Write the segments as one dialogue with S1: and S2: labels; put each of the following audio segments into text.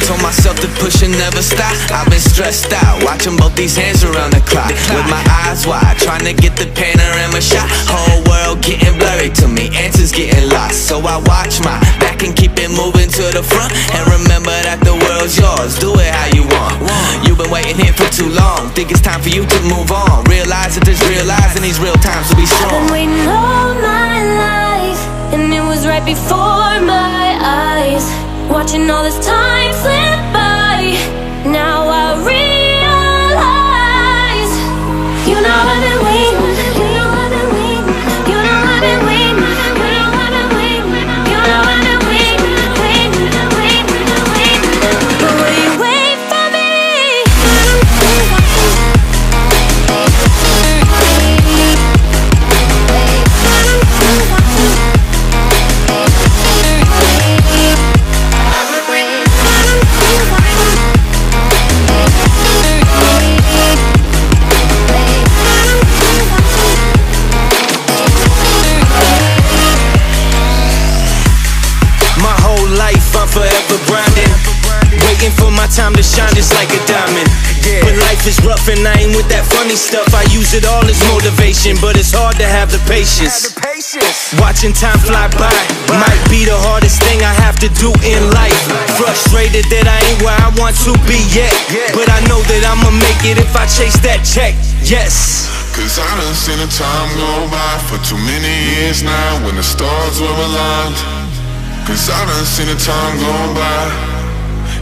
S1: Told myself to push and never stop. I've been stressed out, watching both these hands around the clock. With my eyes wide, trying to get the panorama shot. Whole world getting blurry to me, answers getting lost. So I watch my back and keep it moving to the front. And remember that the world's yours, do it how you want. You've been waiting here for too long, think it's time for you to move on. Realize that there's real lies in these real times to be strong.
S2: I've been waiting all my life, and it was right before my eyes. Watching all this time slip by, now I realize. You know I've been waiting, you know I've been waiting, you know I've been waiting, you know I've been waiting, you know I've been waiting, waiting, waiting, waiting. But will you wait for me?
S1: I'm forever grinding, waiting for my time to shine just like a diamond. But life is rough and I ain't with that funny stuff. I use it all as motivation, but it's hard to have the patience. Watching time fly by might be the hardest thing I have to do in life. Frustrated that I ain't where I want to be yet, but I know that I'ma make it if I chase that check. Yes.
S3: Cause I done seen the time go by for too many years now when the stars were aligned. Cause I done seen the time go by.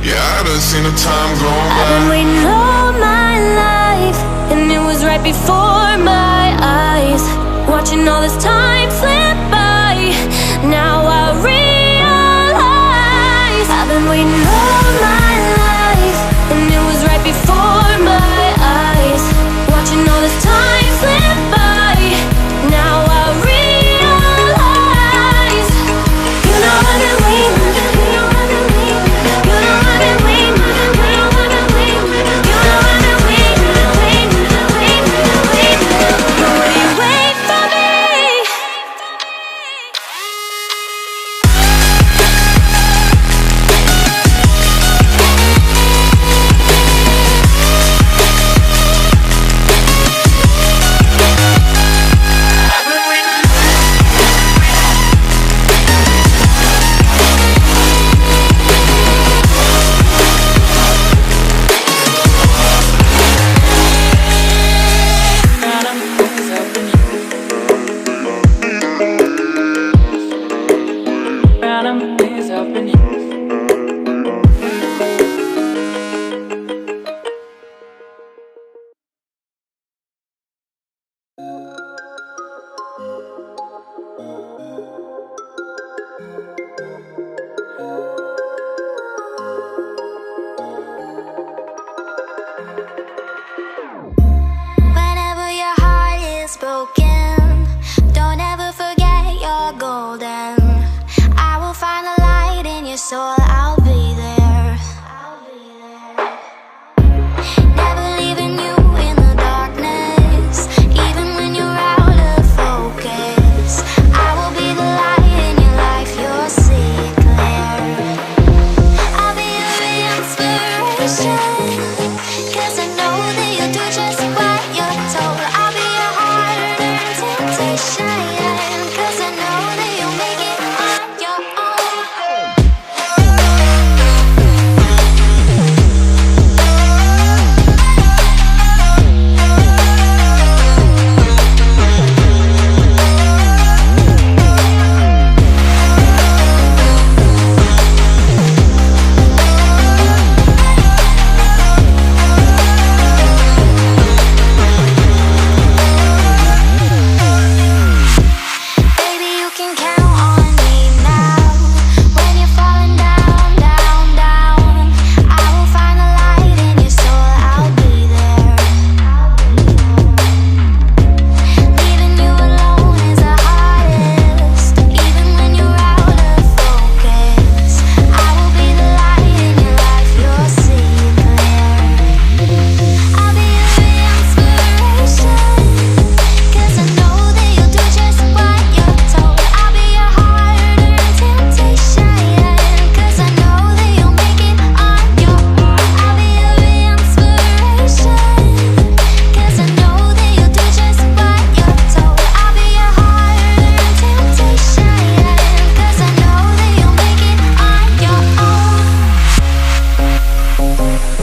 S3: Yeah, I done seen the time go by.
S2: I've been waiting all my life, and it was right before my eyes. Watching all this time slip by, now I realize. I've been waiting all my life, and it was right before my eyes. Watching all this time slip by, now I realize. You know I've been waiting, you know I've been waiting, you know I've been waiting, you know I've been waiting, you know I've been waiting, waiting, waiting, waiting. But will you wait for me?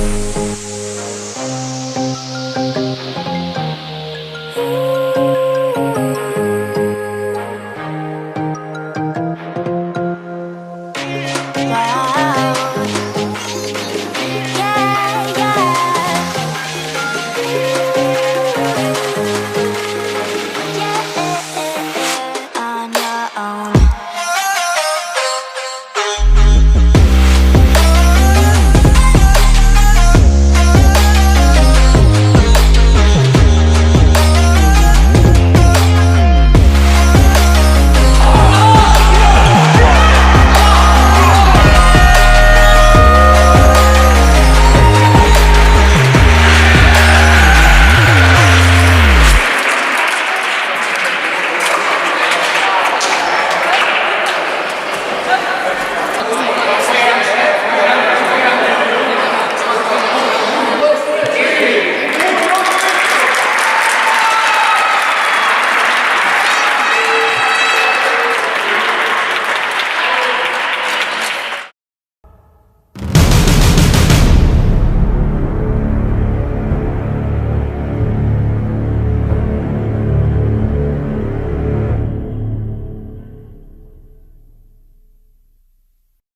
S2: waiting.